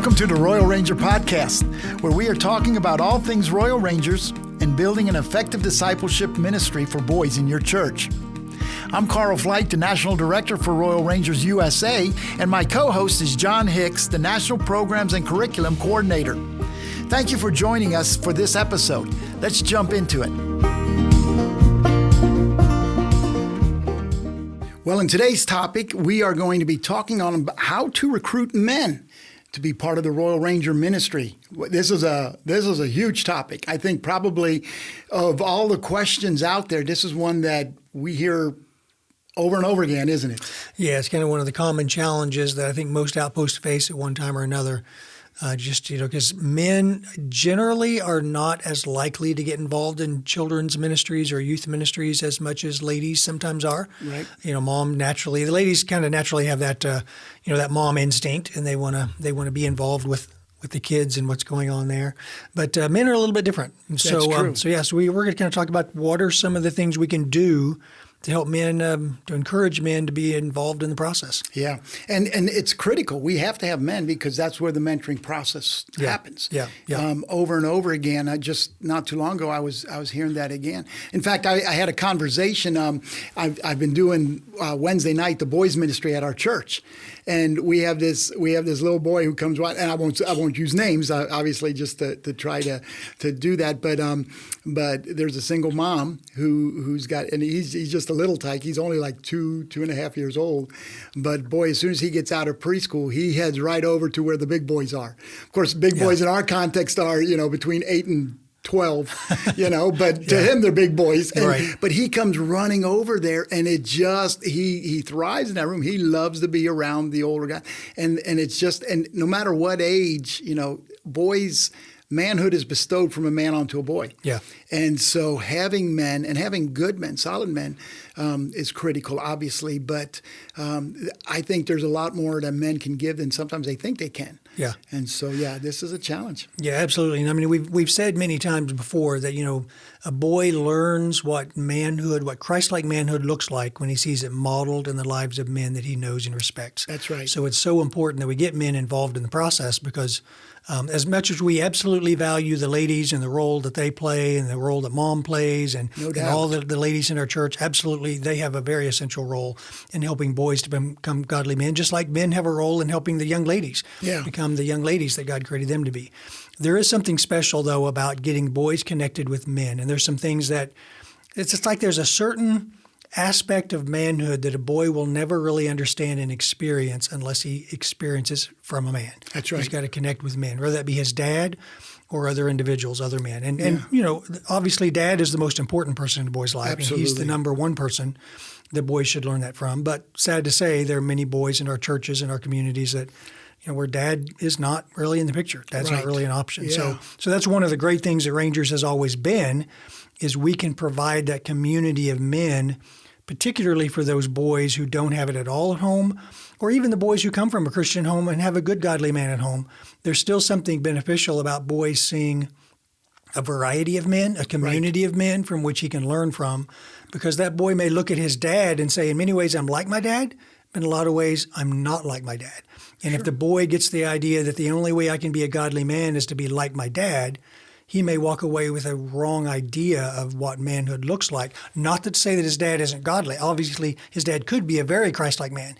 Welcome to the Royal Ranger Podcast, where we are talking about all things Royal Rangers and building an effective discipleship ministry for boys in your church. I'm Carl Flight, the National Director for Royal Rangers USA, and my co-host is John Hicks, the National Programs and Curriculum Coordinator. Thank you for joining us for this episode. Let's jump into it. Well, in today's topic, we are going to be talking on how to recruit men to be part of the Royal Ranger ministry. This is a huge topic. I think probably of all the questions out there, this is one that we hear over and over again, isn't it? Yeah, it's kind of one of the common challenges that I think most outposts face at one time or another. Because men generally are not as likely to get involved in children's ministries or youth ministries as much as ladies sometimes are. Right. The ladies kind of naturally have that, that mom instinct, and they want to be involved with the kids and what's going on there. But men are a little bit different. And That's true. We're going to kind of talk about what are some of the things we can do to help men, to encourage men to be involved in the process. Yeah, and it's critical. We have to have men because that's where the mentoring process happens. Yeah. Over and over again. Just not too long ago, I was hearing that again. In fact, I had a conversation. I've been doing Wednesday night the boys ministry at our church, and we have this little boy who comes and I won't use names, obviously, just to try to do that. But there's a single mom who's got, and he's just a little tyke. He's only like 2.5 years old. But boy, as soon as he gets out of preschool, he heads right over to where the big boys are. Of course, big boys in our context are, between 8 and 12, but to him, they're big boys. Right. But he comes running over there, and it just, he thrives in that room. He loves to be around the older guy. And it's just, and no matter what age, boys, manhood is bestowed from a man onto a boy. Yeah. And so having men and having good men, solid men, is critical, obviously. But I think there's a lot more that men can give than sometimes they think they can. Yeah. And so, this is a challenge. Yeah, absolutely. And I mean, we've said many times before that, a boy learns what Christ-like manhood looks like when he sees it modeled in the lives of men that he knows and respects. That's right. So it's so important that we get men involved in the process because as much as we absolutely value the ladies and the role that they play and the role that mom plays and all the ladies in our church, absolutely, they have a very essential role in helping boys to become godly men, just like men have a role in helping the young ladies become the young ladies that God created them to be. There is something special, though, about getting boys connected with men. And there's some things that it's just like there's a certain aspect of manhood that a boy will never really understand and experience unless he experiences from a man. That's right. He's got to connect with men, whether that be his dad or other individuals, other men. And obviously dad is the most important person in a boy's life. Absolutely. And he's the number one person that boys should learn that from. But sad to say, there are many boys in our churches and our communities that where dad is not really in the picture. Dad's not really an option. Yeah. So that's one of the great things that Rangers has always been, is we can provide that community of men, particularly for those boys who don't have it at all at home, or even the boys who come from a Christian home and have a good godly man at home. There's still something beneficial about boys seeing a variety of men, a community of men from which he can learn from, because that boy may look at his dad and say, in many ways, I'm like my dad. In a lot of ways, I'm not like my dad. And if the boy gets the idea that the only way I can be a godly man is to be like my dad, he may walk away with a wrong idea of what manhood looks like. Not to say that his dad isn't godly. Obviously, his dad could be a very Christ-like man.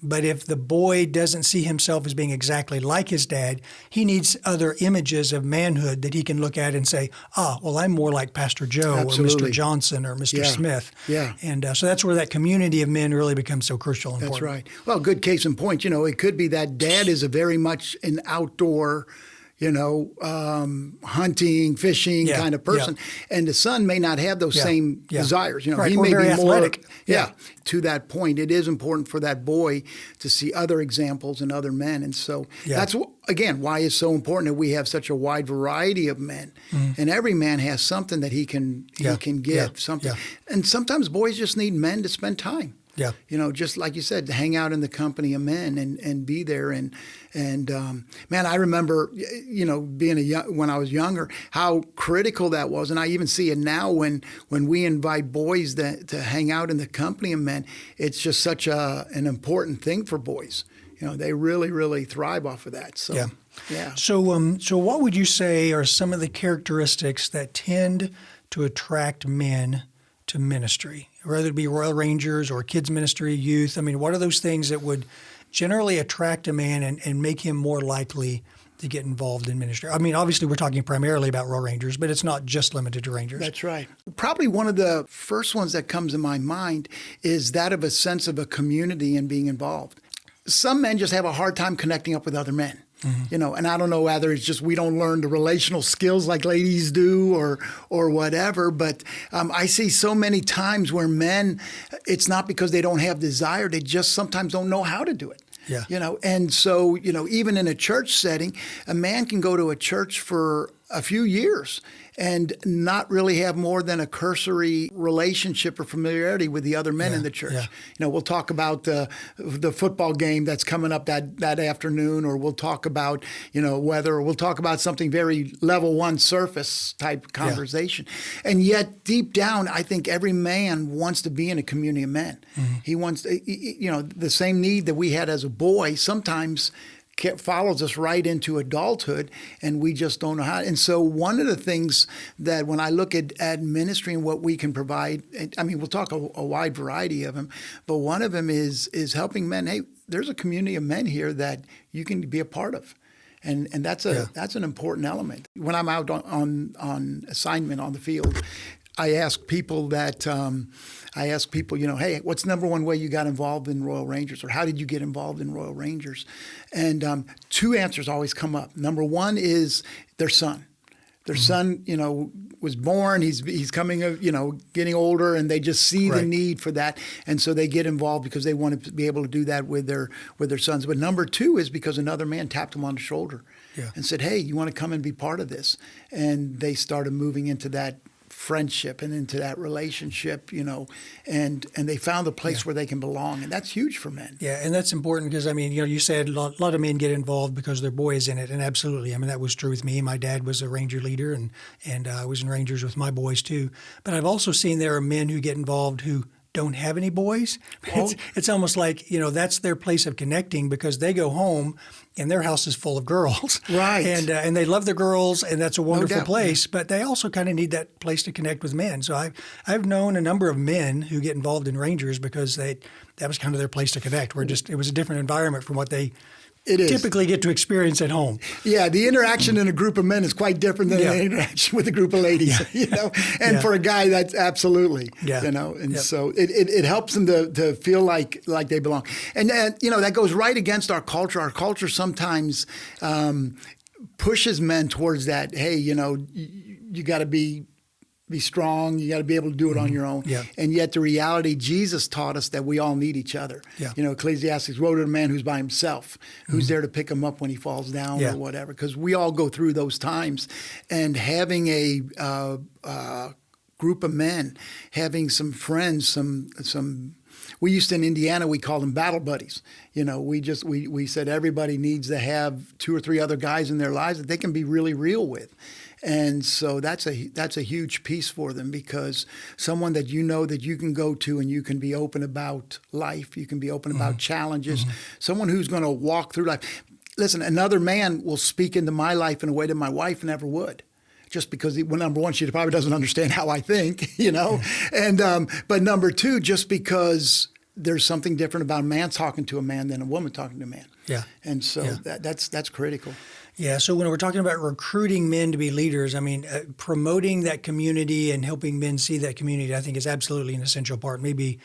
But if the boy doesn't see himself as being exactly like his dad, he needs other images of manhood that he can look at and say, I'm more like Pastor Joe or Mr. Johnson or Mr. Smith. Yeah. And so that's where that community of men really becomes so crucial and important. That's right. Well, good case in point. It could be that dad is a very much an outdoor hunting, fishing kind of person. And the son may not have those same desires. He may very be athletic. more, to that point, it is important for that boy to see other examples in other men. And so that's, again, why it's so important that we have such a wide variety of men. Mm-hmm. And every man has something that he can give, something. And sometimes boys just need men to spend time. Yeah. Just like you said, to hang out in the company of men and be there. And man, I remember, being when I was younger, how critical that was. And I even see it now when we invite boys to hang out in the company of men. It's just such an important thing for boys. They really, really thrive off of that. So. Yeah. Yeah. So what would you say are some of the characteristics that tend to attract men to ministry, whether it be Royal Rangers or kids ministry, youth? I mean, what are those things that would generally attract a man and make him more likely to get involved in ministry? I mean, obviously, we're talking primarily about Royal Rangers, but it's not just limited to Rangers. That's right. Probably one of the first ones that comes in my mind is that of a sense of a community and being involved. Some men just have a hard time connecting up with other men. And I don't know whether it's just we don't learn the relational skills like ladies do or whatever, but I see so many times where men, it's not because they don't have desire, they just sometimes don't know how to do it. Yeah. And so, even in a church setting, a man can go to a church for a few years and not really have more than a cursory relationship or familiarity with the other men in the church. Yeah. We'll talk about the football game that's coming up that afternoon, or we'll talk about, weather, or we'll talk about something very level one surface type conversation. And yet deep down, I think every man wants to be in a community of men. He wants, the same need that we had as a boy sometimes follows us right into adulthood, and we just don't know how. And so one of the things that when I look at ministry and what we can provide, I mean, we'll talk a wide variety of them, but one of them is helping men. Hey, there's a community of men here that you can be a part of. And that's an important element. When I'm out on assignment on the field, I ask people, hey, what's the number one way you got involved in Royal Rangers, or how did you get involved in Royal Rangers? And two answers always come up. Number one is their son. Their son, was born. He's coming, getting older, and they just see the need for that, and so they get involved because they want to be able to do that with their sons. But number two is because another man tapped them on the shoulder and said, "Hey, you want to come and be part of this?" And they started moving into that friendship and into that relationship, and they found a place where they can belong, and that's huge for men. Yeah, and that's important because, I mean, you said a lot of men get involved because their boy is in it, and absolutely, I mean, that was true with me. My dad was a Ranger leader, and I was in Rangers with my boys too. But I've also seen there are men who get involved who don't have any boys. It's almost like, that's their place of connecting because they go home and their house is full of girls. Right. And they love the girls, and that's a wonderful place, but they also kind of need that place to connect with men. So I've known a number of men who get involved in Rangers because that was kind of their place to connect. It was a different environment from what they typically get to experience at home. Yeah, the interaction in a group of men is quite different than the interaction with a group of ladies, And for a guy, that's absolutely, so it helps them to feel like they belong. And that goes right against our culture. Our culture sometimes pushes men towards that. Hey, you got to be strong. You got to be able to do it on your own. Yeah. And yet the reality, Jesus taught us that we all need each other. Yeah. Ecclesiastes, woe to the man who's by himself, who's there to pick him up when he falls down or whatever, because we all go through those times. And having a group of men, having some friends, some we used to, in Indiana, we called them battle buddies. We said everybody needs to have 2 or 3 other guys in their lives that they can be really real with. And so that's a huge piece for them, because someone that that you can go to and you can be open about life, you can be open about challenges, someone who's going to walk through life. Listen, another man will speak into my life in a way that my wife never would. Just because, number one, she probably doesn't understand how I think, and but number two, just because there's something different about a man talking to a man than a woman talking to a man. Yeah. And so that's critical. Yeah, so when we're talking about recruiting men to be leaders, I mean, promoting that community and helping men see that community, I think is absolutely an essential part. Maybe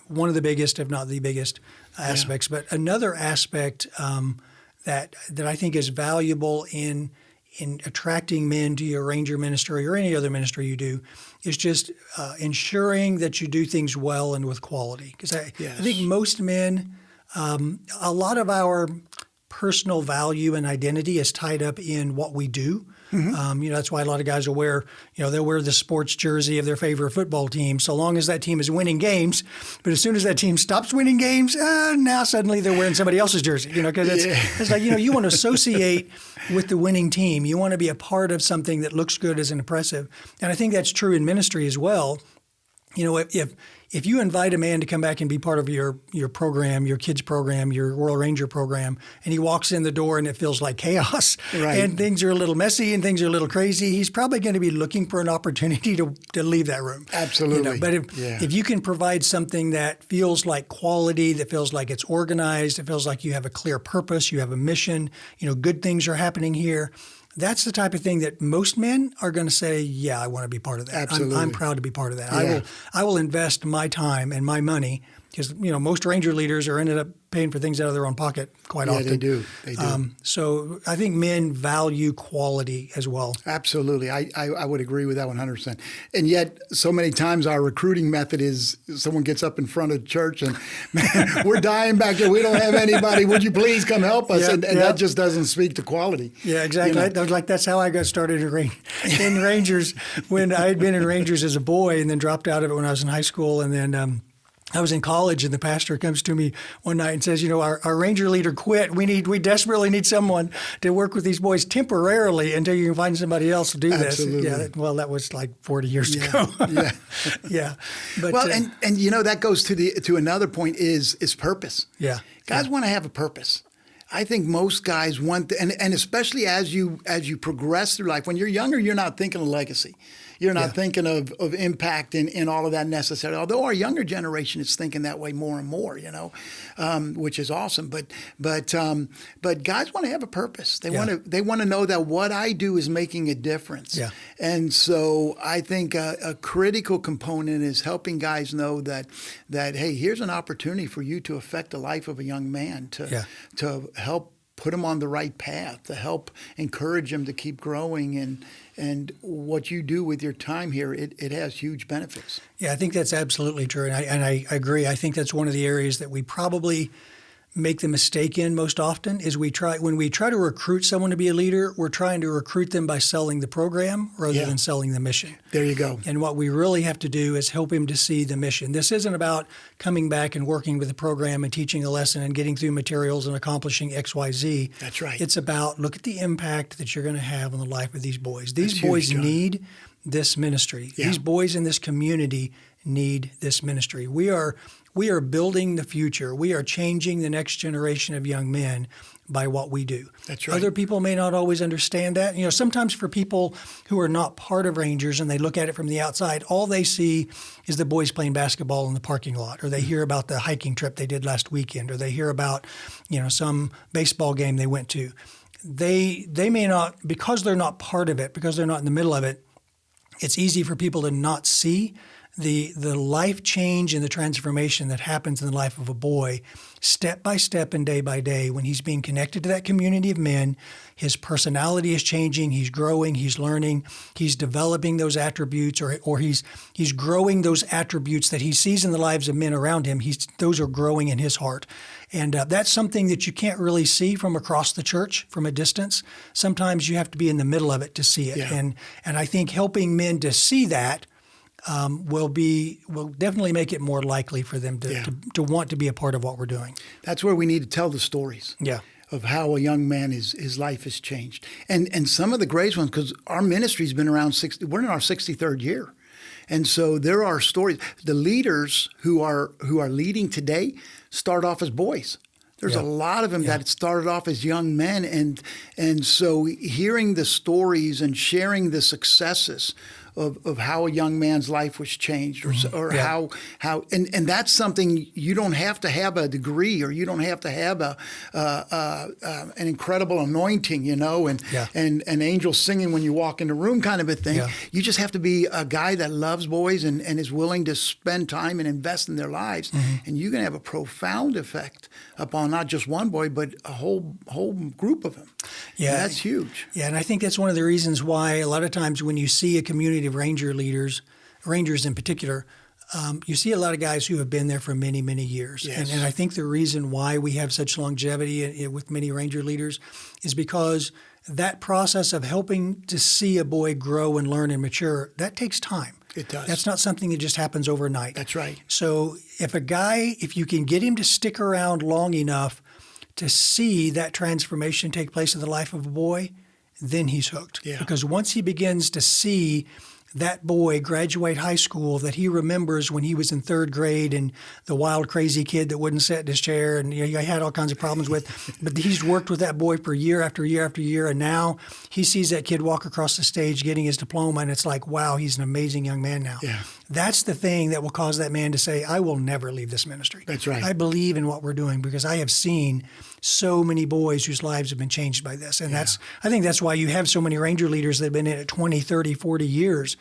one of the biggest, if not the biggest aspects. Yeah. But another aspect that I think is valuable in attracting men to your Ranger ministry or any other ministry you do is just ensuring that you do things well and with quality. Because I think most men, a lot of our personal value and identity is tied up in what we do. That's why a lot of guys will wear, they'll wear the sports jersey of their favorite football team so long as that team is winning games. But as soon as that team stops winning games, now suddenly they're wearing somebody else's jersey, because it's like, you want to associate with the winning team. You want to be a part of something that looks good as an impressive. And I think that's true in ministry as well. You know, if you invite a man to come back and be part of your program, your kids program, your Royal Ranger program, and he walks in the door and it feels like chaos, Right. and things are a little messy and things are a little crazy, he's probably going to be looking for an opportunity to leave that room. Absolutely. But if you can provide something that feels like quality, that feels like it's organized, it feels like you have a clear purpose, you have a mission, good things are happening here. That's the type of thing that most men are going to say, yeah, I want to be part of that. Absolutely. I'm proud to be part of that. Yeah. I will invest my time and my money because, most Ranger leaders are ended up paying for things out of their own pocket quite often. Yeah, they do. They do. So I think men value quality as well. Absolutely. I would agree with that 100%. And yet, so many times our recruiting method is someone gets up in front of church and, man, we're dying back here. We don't have anybody. Would you please come help us? Yeah, and that just doesn't speak to quality. Yeah, exactly. That's how I got started in Rangers when I had been in Rangers as a boy and then dropped out of it when I was in high school. And then I was in college, and the pastor comes to me one night and says, our Ranger leader quit. We desperately need someone to work with these boys temporarily until you can find somebody else to do this. Absolutely. Yeah, well, that was like 40 years ago. Yeah. Yeah. But, and that goes to another point is purpose. Yeah. Guys want to have a purpose. I think most guys want, and especially as you progress through life. When you're younger, you're not thinking of legacy. You're not thinking of impact and all of that necessarily. Although our younger generation is thinking that way more and more, which is awesome. But guys want to have a purpose. They want to know that what I do is making a difference. Yeah. And so I think a critical component is helping guys know that hey, here's an opportunity for you to affect the life of a young man to help put him on the right path, to help encourage him to keep growing. And what you do with your time here, it has huge benefits. Yeah, I think that's absolutely true. And I agree. I think that's one of the areas that we probably make the mistake in most often is when we try to recruit someone to be a leader, we're trying to recruit them by selling the program rather than selling the mission. There you go. And what we really have to do is help him to see the mission. This isn't about coming back and working with the program and teaching a lesson and getting through materials and accomplishing X, Y, Z. That's right. It's about look at the impact that you're going to have on the life of these boys. These That's boys huge, John. need this ministry. Yeah. These boys in this community need this ministry. We are building the future. We are changing the next generation of young men by what we do. That's right. Other people may not always understand that. Sometimes for people who are not part of Rangers and they look at it from the outside, all they see is the boys playing basketball in the parking lot, or they hear about the hiking trip they did last weekend, or they hear about, some baseball game they went to. They may not, because they're not part of it, because they're not in the middle of it, it's easy for people to not see the life change and the transformation that happens in the life of a boy step by step and day by day when he's being connected to that community of men. His personality is changing. He's growing. He's learning. He's developing those attributes, or he's growing those attributes that he sees in the lives of men around him. Those are growing in his heart. And that's something that you can't really see from across the church from a distance. Sometimes you have to be in the middle of it to see it. Yeah. And I think helping men to see that will definitely make it more likely for them to want to be a part of what we're doing. That's where we need to tell the stories. Yeah. Of how a young man his life has changed, and some of the greatest ones, because our ministry's been around we're in our 63rd year, and so there are stories. The leaders who are leading today start off as boys. There's a lot of them that started off as young men, and so hearing the stories and sharing the successes of how a young man's life was changed, or how and that's something you don't have to have a degree, or you don't have to have an incredible anointing, and an angel singing when you walk in the room kind of a thing. Yeah. You just have to be a guy that loves boys and is willing to spend time and invest in their lives, and you can have a profound effect upon not just one boy, but a whole group of them. Yeah, and that's huge. Yeah, and I think that's one of the reasons why a lot of times when you see a community of Ranger leaders, Rangers in particular, you see a lot of guys who have been there for many, many years. Yes. And I think the reason why we have such longevity with many Ranger leaders is because that process of helping to see a boy grow and learn and mature, that takes time. It does. That's not something that just happens overnight. That's right. So if you can get him to stick around long enough to see that transformation take place in the life of a boy, then he's hooked. Yeah. Because once he begins to see that boy graduate high school that he remembers when he was in third grade and the wild, crazy kid that wouldn't sit in his chair and he had all kinds of problems with. But he's worked with that boy for year after year after year. And now he sees that kid walk across the stage getting his diploma. And it's like, wow, he's an amazing young man now. Yeah. That's the thing that will cause that man to say, I will never leave this ministry. That's right. I believe in what we're doing because I have seen so many boys whose lives have been changed by this. And I think that's why you have so many Ranger leaders that have been in it 20, 30, 40 years.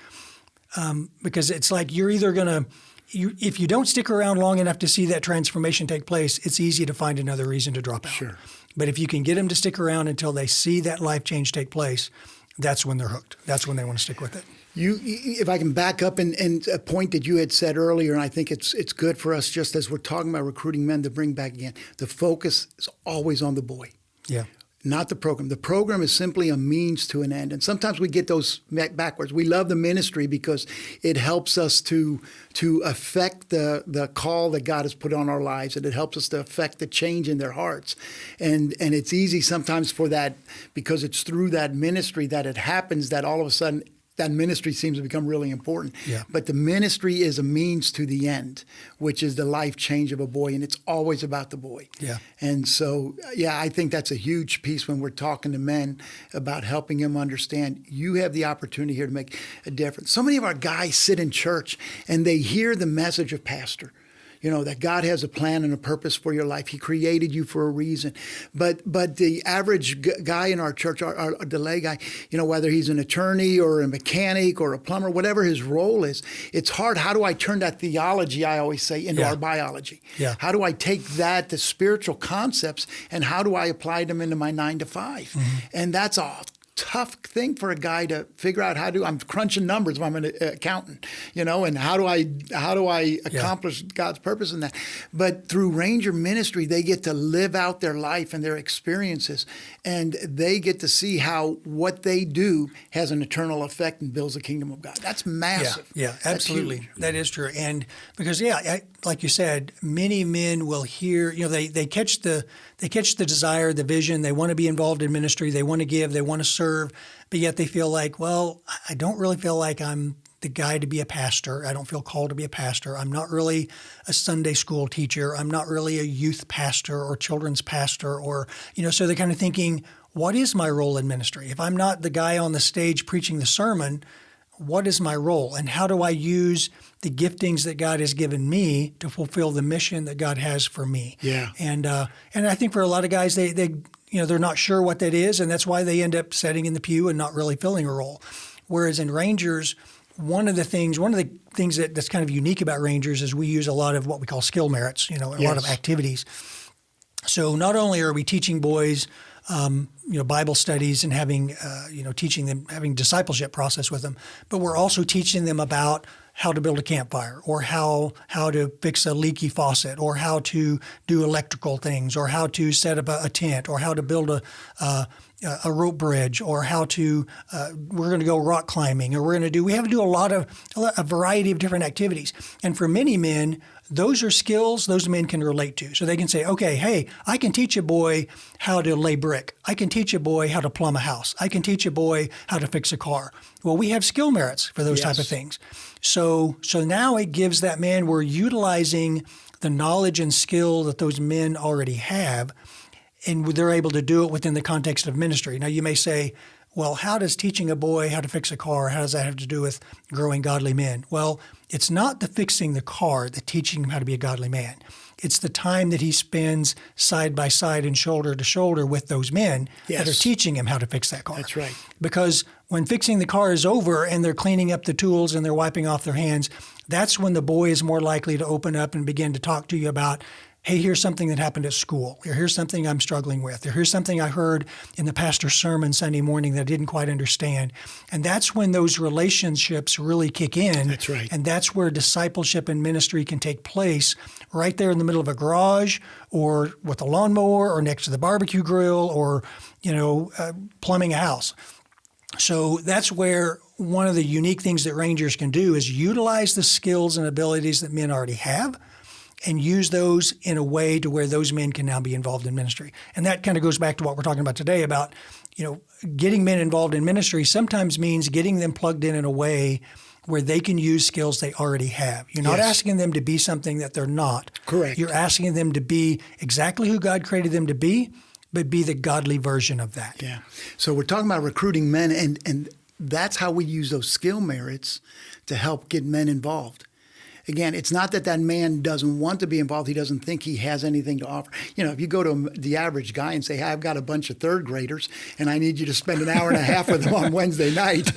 Because it's like you're either going to, if you don't stick around long enough to see that transformation take place, it's easy to find another reason to drop out. Sure. But if you can get them to stick around until they see that life change take place, that's when they're hooked. That's when they want to stick with it. If I can back up and a point that you had said earlier, and I think it's good for us just as we're talking about recruiting men to bring back again, the focus is always on the boy. Yeah. Not the program. The program is simply a means to an end. And sometimes we get those backwards. We love the ministry because it helps us to affect the call that God has put on our lives, and it helps us to affect the change in their hearts. And it's easy sometimes for that, because it's through that ministry that it happens, that all of a sudden that ministry seems to become really important. Yeah. But the ministry is a means to the end, which is the life change of a boy, and it's always about the boy. Yeah. And so, I think that's a huge piece when we're talking to men about helping them understand you have the opportunity here to make a difference. So many of our guys sit in church and they hear the message of pastor. That God has a plan and a purpose for your life. He created you for a reason. But the average guy in our church, our delay guy, whether he's an attorney or a mechanic or a plumber, whatever his role is, it's hard. How do I turn that theology, I always say, into our biology? Yeah. How do I take the spiritual concepts, and how do I apply them into my 9 to 5? Mm-hmm. And that's all. Tough thing for a guy to figure out I'm crunching numbers if I'm an accountant, and how do I accomplish God's purpose in that? But through Ranger ministry, they get to live out their life and their experiences, and they get to see how what they do has an eternal effect and builds the kingdom of God. That's massive. Yeah, absolutely. That is true. And because, like you said, many men will hear, they catch the desire, the vision. They want to be involved in ministry. They want to give. They want to serve. But yet they feel like, well, I don't really feel like I'm the guy to be a pastor. I don't feel called to be a pastor. I'm not really a Sunday school teacher. I'm not really a youth pastor or children's pastor, or, so they're kind of thinking, what is my role in ministry? If I'm not the guy on the stage preaching the sermon, what is my role, and how do I use the giftings that God has given me to fulfill the mission that God has for me? Yeah. And I think for a lot of guys, they're not sure what that is, and that's why they end up sitting in the pew and not really filling a role. Whereas in Rangers, one of the things that's kind of unique about Rangers is we use a lot of what we call skill merits, a lot of activities. So not only are we teaching boys Bible studies and having, teaching them, having discipleship process with them, but we're also teaching them about how to build a campfire, or how to fix a leaky faucet, or how to do electrical things, or how to set up a tent, or how to build a rope bridge, or how to we're going to go rock climbing, or we have to do a variety of different activities. And for many men, those are skills those men can relate to. So they can say, okay, hey, I can teach a boy how to lay brick. I can teach a boy how to plumb a house. I can teach a boy how to fix a car. Well, we have skill merits for those type of things. So now it gives that man, we're utilizing the knowledge and skill that those men already have, and they're able to do it within the context of ministry. Now, you may say, well, how does teaching a boy how to fix a car, how does that have to do with growing godly men? Well, it's not the fixing the car, the teaching him how to be a godly man. It's the time that he spends side by side and shoulder to shoulder with those men that are teaching him how to fix that car. That's right. Because when fixing the car is over and they're cleaning up the tools and they're wiping off their hands, that's when the boy is more likely to open up and begin to talk to you about, hey, here's something that happened at school, or here's something I'm struggling with, or here's something I heard in the pastor's sermon Sunday morning that I didn't quite understand. And that's when those relationships really kick in. That's right. And that's where discipleship and ministry can take place, right there in the middle of a garage, or with a lawnmower, or next to the barbecue grill, or, plumbing a house. So that's where one of the unique things that Rangers can do is utilize the skills and abilities that men already have, and use those in a way to where those men can now be involved in ministry. And that kind of goes back to what we're talking about today about, getting men involved in ministry sometimes means getting them plugged in a way where they can use skills they already have. You're not asking them to be something that they're not. Correct. You're asking them to be exactly who God created them to be, but be the godly version of that. Yeah. So we're talking about recruiting men, and that's how we use those skill merits to help get men involved. Again, it's not that that man doesn't want to be involved. He doesn't think he has anything to offer. If you go to the average guy and say, hey, I've got a bunch of third graders and I need you to spend an hour and a half with them on Wednesday night,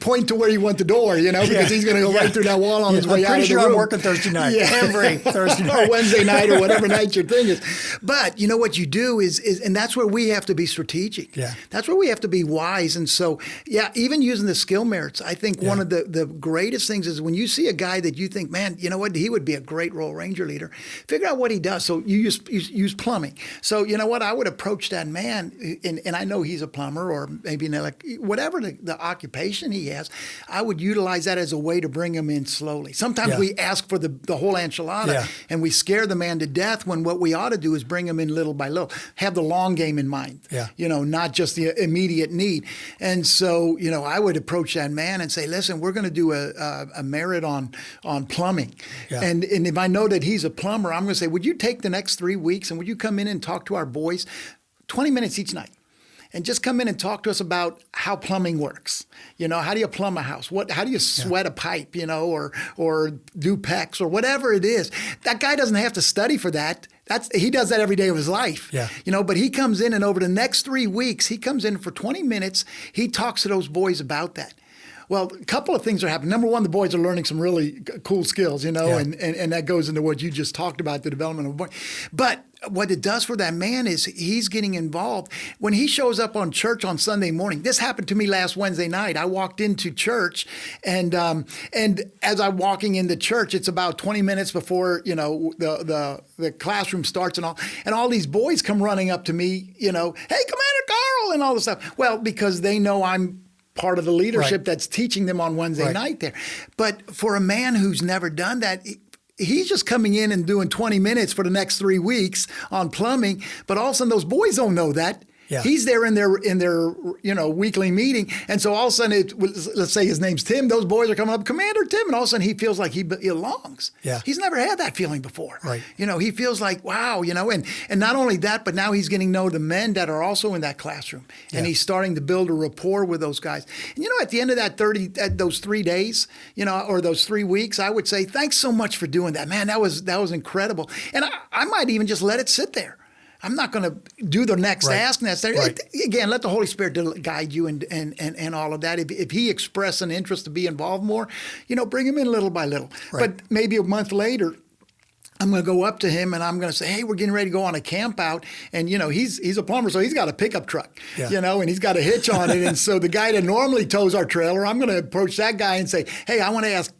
point to where you want the door, because he's going to go right through that wall on his way out of the room. I'm working Thursday night. Every Thursday night. Or Wednesday night or whatever night your thing is. But what you do is, and that's where we have to be strategic. Yeah. That's where we have to be wise. And so, even using the skill merits, I think one of the greatest things is when you see a guy that you think, man, you know what, he would be a great Royal Ranger leader, figure out what he does. So you use plumbing. So you know what, I would approach that man, and I know he's a plumber or maybe whatever the occupation he has, I would utilize that as a way to bring him in slowly. Sometimes we ask for the whole enchilada and we scare the man to death when what we ought to do is bring him in little by little. Have the long game in mind, not just the immediate need. And so, I would approach that man and say, listen, we're going to do a merit on plumbing. Yeah. And if I know that he's a plumber, I'm going to say, would you take the next 3 weeks and would you come in and talk to our boys 20 minutes each night? And just come in and talk to us about how plumbing works. How do you plumb a house? How do you sweat a pipe, or do PEX or whatever it is? That guy doesn't have to study for that. He does that every day of his life. Yeah. But he comes in and over the next 3 weeks, he comes in for 20 minutes. He talks to those boys about that. Well, a couple of things are happening. Number one, the boys are learning some really cool skills, and that goes into what you just talked about, the development of a boy. But what it does for that man is he's getting involved. When he shows up on church on Sunday morning, this happened to me last Wednesday night. I walked into church, and as I'm walking into church, it's about 20 minutes before the classroom starts and all these boys come running up to me, hey, Commander Karl, and all this stuff. Well, because they know I'm part of the leadership that's teaching them on Wednesday night there. But for a man who's never done that, he's just coming in and doing 20 minutes for the next 3 weeks on plumbing. But all of a sudden, those boys don't know that. Yeah. He's there in their weekly meeting, and so all of a sudden, let's say his name's Tim. Those boys are coming up, Commander Tim, and all of a sudden he feels like he belongs. Yeah. He's never had that feeling before. Right. He feels like wow, and not only that, but now he's getting to know the men that are also in that classroom, and he's starting to build a rapport with those guys. And at the end of those 3 days, or those 3 weeks, I would say thanks so much for doing that, man. That was incredible, and I might even just let it sit there. I'm not going to do the next ask. Right. Again, let the Holy Spirit guide you and all of that. If he expressed an interest to be involved more, bring him in little by little. Right. But maybe a month later, I'm going to go up to him and I'm going to say, hey, we're getting ready to go on a camp out. And, he's a plumber, so he's got a pickup truck, and he's got a hitch on it. And so the guy that normally tows our trailer, I'm going to approach that guy and say, hey, I want to ask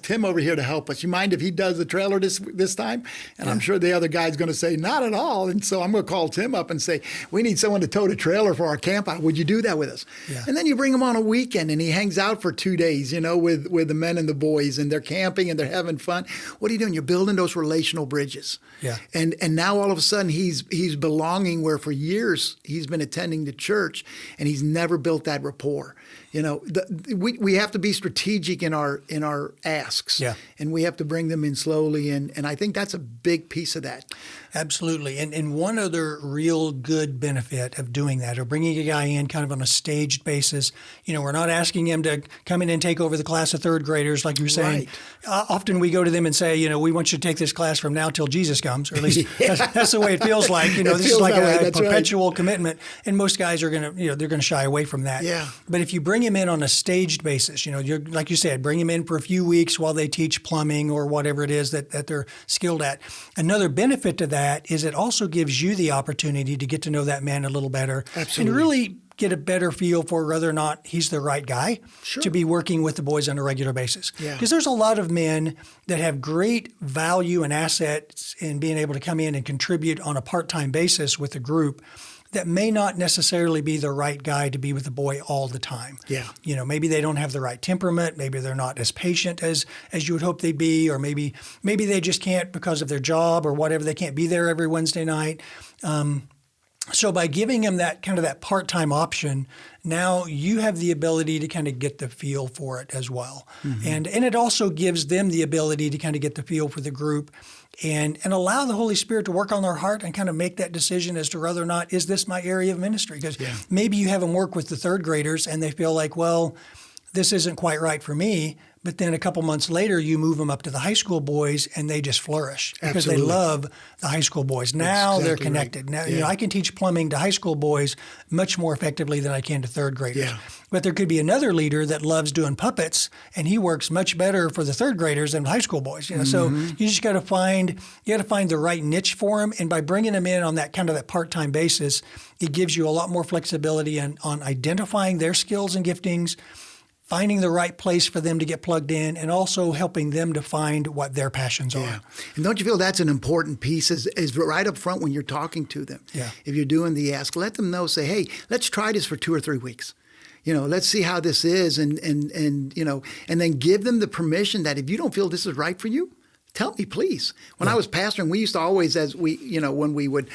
Tim over here to help us. You mind if he does the trailer this time? And I'm sure the other guy's going to say, not at all. And so I'm going to call Tim up and say, we need someone to tow the trailer for our camp out. Would you do that with us? Yeah. And then you bring him on a weekend and he hangs out for 2 days, with the men and the boys, and they're camping and they're having fun. What are you doing? You're building those relational bridges. Yeah. And now all of a sudden he's belonging where for years he's been attending the church and he's never built that rapport. We have to be strategic in our asks, and we have to bring them in slowly, and I think that's a big piece of that. Absolutely. And one other real good benefit of doing that, or bringing a guy in kind of on a staged basis, we're not asking him to come in and take over the class of third graders, like you were saying. Right. Often we go to them and say, we want you to take this class from now till Jesus comes, or at least that's the way it feels like. This is like a perpetual commitment, and most guys are going to, they're going to shy away from that. Yeah. But if you bring him in on a staged basis, you're like you said, bring him in for a few weeks while they teach plumbing or whatever it is that they're skilled at. Another benefit to that is it also gives you the opportunity to get to know that man a little better. Absolutely. And really get a better feel for whether or not he's the right guy to be working with the boys on a regular basis. Because there's a lot of men that have great value and assets in being able to come in and contribute on a part-time basis with a group that may not necessarily be the right guy to be with the boy all the time. Yeah. Maybe they don't have the right temperament. Maybe they're not as patient as you would hope they'd be, or maybe they just can't because of their job or whatever. They can't be there every Wednesday night. So by giving them that kind of that part-time option, now you have the ability to kind of get the feel for it as well. And it also gives them the ability to kind of get the feel for the group and allow the Holy Spirit to work on their heart and kind of make that decision as to whether or not, is this my area of ministry? Because maybe you have them work with the third graders and they feel like, well, this isn't quite right for me. But then a couple months later, you move them up to the high school boys, and they just flourish because they love the high school boys. Now they're connected. Right. Now, I can teach plumbing to high school boys much more effectively than I can to third graders. Yeah. But there could be another leader that loves doing puppets, and he works much better for the third graders than high school boys. So you just got to find the right niche for them, and by bringing them in on that kind of that part-time basis, it gives you a lot more flexibility on identifying their skills and giftings, finding the right place for them to get plugged in, and also helping them to find what their passions are. And don't you feel that's an important piece is right up front when you're talking to them? Yeah. If you're doing the ask, let them know, say, hey, let's try this for 2 or 3 weeks. Let's see how this is, and then give them the permission that if you don't feel this is right for you, tell me, please. When I was pastoring, we used to always, when we would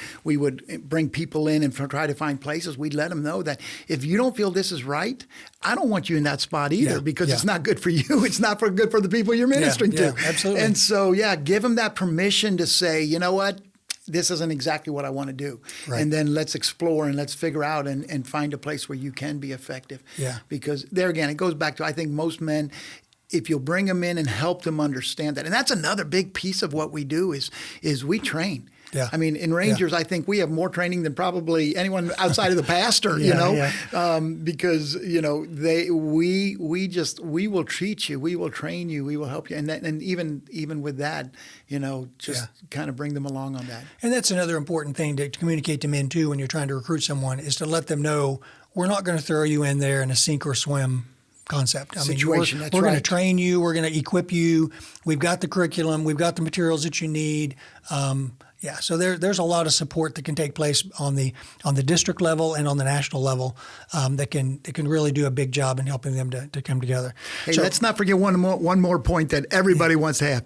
bring people in and try to find places, we'd let them know that if you don't feel this is right, I don't want you in that spot either because it's not good for you. It's not good for the people you're ministering to. Absolutely. And so, give them that permission to say, you know what? This isn't exactly what I want to do. Right. And then let's explore and let's figure out and find a place where you can be effective. Yeah. Because there again, it goes back to, I think most men, if you'll bring them in and help them understand that. And that's another big piece of what we do is we train. Yeah. I mean, in Rangers, I think we have more training than probably anyone outside of the pastor, because, we will treat you, we will train you, we will help you. And even with that, kind of bring them along on that. And that's another important thing to communicate to men too when you're trying to recruit someone is to let them know we're not going to throw you in there in a sink or swim concept. Situation. We're going to train you. We're going to equip you. We've got the curriculum. We've got the materials that you need. So there's a lot of support that can take place on the district level and on the national level that can really do a big job in helping them to come together. Hey, let's not forget one more point that everybody wants to have.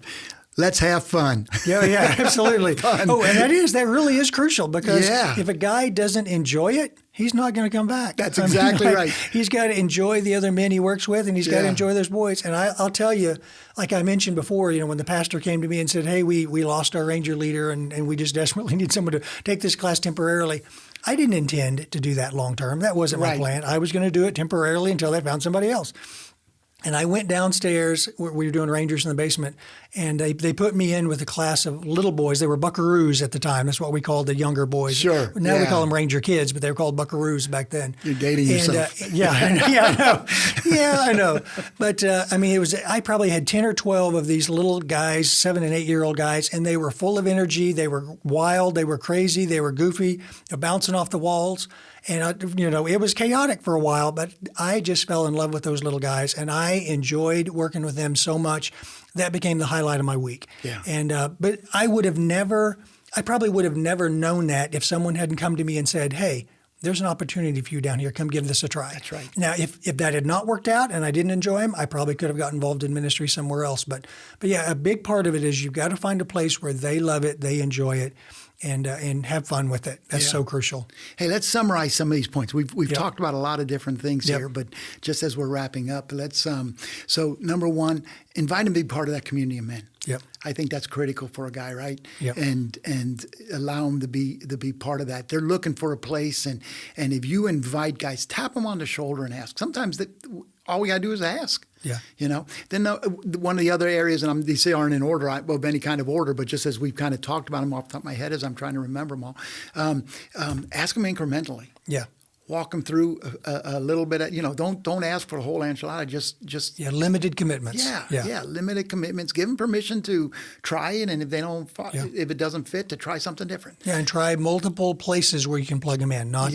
Let's have fun. Yeah, absolutely. Oh, and that really is crucial because if a guy doesn't enjoy it, he's not going to come back. That's exactly right. He's got to enjoy the other men he works with, and he's got to enjoy those boys. And I'll tell you, like I mentioned before, when the pastor came to me and said, hey, we lost our ranger leader and we just desperately need someone to take this class temporarily. I didn't intend to do that long term. That wasn't my plan. I was going to do it temporarily until they found somebody else. And I went downstairs. We were doing Rangers in the basement, and they put me in with a class of little boys. They were buckaroos at the time. That's what we called the younger boys. Sure. Now we call them Ranger kids, but they were called buckaroos back then. You're dating yourself. I know. But I probably had 10 or 12 of these little guys, 7 and 8 year old guys, and they were full of energy. They were wild. They were crazy. They were goofy, bouncing off the walls. And, it was chaotic for a while, but I just fell in love with those little guys, and I enjoyed working with them so much. That became the highlight of my week. Yeah. And but I probably would have never known that if someone hadn't come to me and said, hey, there's an opportunity for you down here. Come give this a try. That's right. Now, if that had not worked out and I didn't enjoy them, I probably could have got involved in ministry somewhere else. But a big part of it is you've got to find a place where they love it, they enjoy it, and have fun with it. That's so crucial. Hey, let's summarize some of these points. We've talked about a lot of different things here, but just as we're wrapping up, let's so number one, invite them to be part of that community of men. Yep. I think that's critical for a guy, right? Yep. And allow them to be part of that. They're looking for a place, and if you invite guys, tap them on the shoulder and ask. Sometimes all we got to do is ask. Yeah. Then one of the other areas, and these aren't in order, of any kind of order, but just as we've kind of talked about them off the top of my head as I'm trying to remember them all, ask them incrementally. Yeah. Walk them through a little bit. Don't ask for a whole enchilada. Just limited commitments. Yeah, limited commitments. Give them permission to try it, and if they don't, if it doesn't fit, to try something different. Yeah, and try multiple places where you can plug them in. Not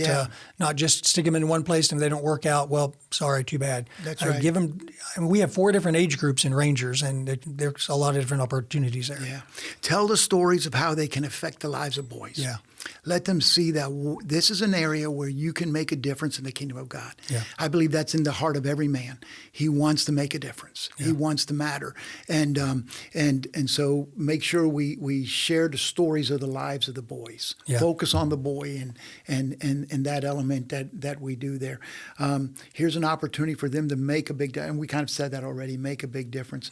just stick them in one place, and if they don't work out, well, sorry, too bad. That's right. Give them. We have 4 different age groups in Rangers, and there's a lot of different opportunities there. Yeah. Tell the stories of how they can affect the lives of boys. Yeah. Let them see that this is an area where you can make a difference in the kingdom of God. Yeah. I believe that's in the heart of every man. He wants to make a difference. Yeah. He wants to matter. And so make sure we share the stories of the lives of the boys. Yeah. Focus on the boy and that element that we do there. Here's an opportunity for them to make a big difference. And we kind of said that already, make a big difference.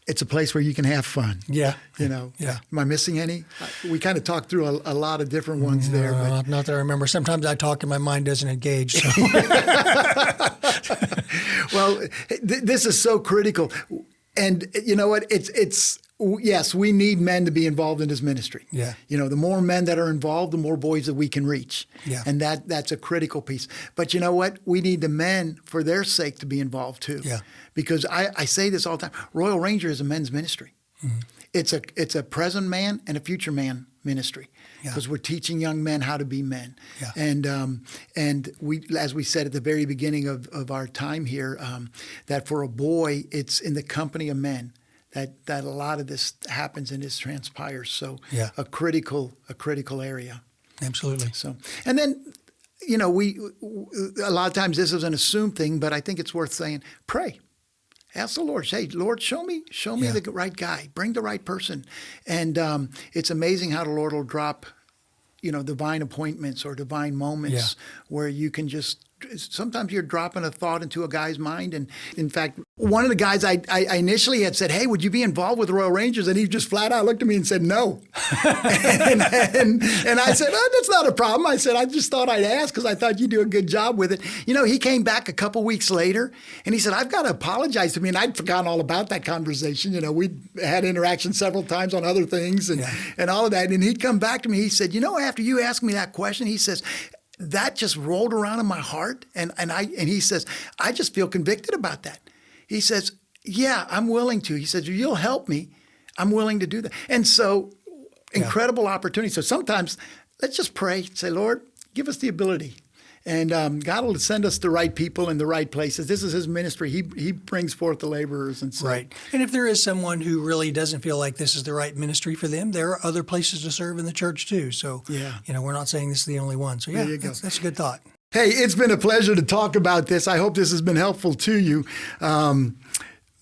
It's a place where you can have fun. Yeah. Yeah. Am I missing any? We kind of talked through a lot of different ones there. But. Not that I remember. Sometimes I talk and my mind doesn't engage. So. Well, this is so critical. And you know what? Yes, we need men to be involved in this ministry. Yeah. The more men that are involved, the more boys that we can reach. Yeah. And that's a critical piece. But you know what? We need the men for their sake to be involved too. Yeah. Because I say this all the time. Royal Ranger is a men's ministry. Mm-hmm. It's a present man and a future man ministry. Because we're teaching young men how to be men. Yeah. And we, as we said at the very beginning of our time here, that for a boy, it's in the company of men that a lot of this happens and this transpires. So a critical area. Absolutely. So, and then, we a lot of times this is an assumed thing, but I think it's worth saying, pray. Ask the Lord, say, Lord, show me the right guy, bring the right person. And it's amazing how the Lord will drop, divine appointments or divine moments where you can just, sometimes you're dropping a thought into a guy's mind. And in fact, one of the guys I initially had said, hey, would you be involved with the Royal Rangers? And he just flat out looked at me and said, no. and I said, oh, that's not a problem. I said, I just thought I'd ask because I thought you'd do a good job with it. He came back a couple weeks later and he said, I've got to apologize to me. And I'd forgotten all about that conversation. We'd had interaction several times on other things and all of that. And he'd come back to me. He said, after you asked me that question, he says, that just rolled around in my heart. And he says, I just feel convicted about that. He says, yeah, I'm willing to. He says, you'll help me. I'm willing to do that. And so incredible opportunity. So sometimes let's just pray, say, Lord, give us the ability. And God will send us the right people in the right places. This is his ministry. He brings forth the laborers. And so. Right. And if there is someone who really doesn't feel like this is the right ministry for them, there are other places to serve in the church too. So, we're not saying this is the only one. So, there you go. That's a good thought. Hey, it's been a pleasure to talk about this. I hope this has been helpful to you.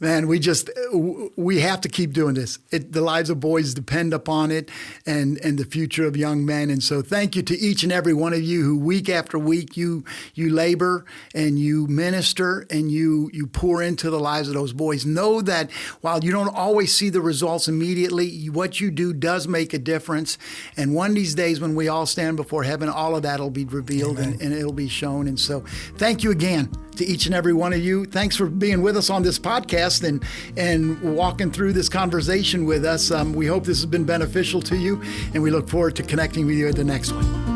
Man, we have to keep doing this. The lives of boys depend upon it and the future of young men. And so thank you to each and every one of you who week after week you labor and you minister and you pour into the lives of those boys. Know that while you don't always see the results immediately, what you do does make a difference. And one of these days when we all stand before heaven, all of that will be revealed and it'll be shown. And so thank you again to each and every one of you. Thanks for being with us on this podcast and walking through this conversation with us. We hope this has been beneficial to you, and we look forward to connecting with you at the next one.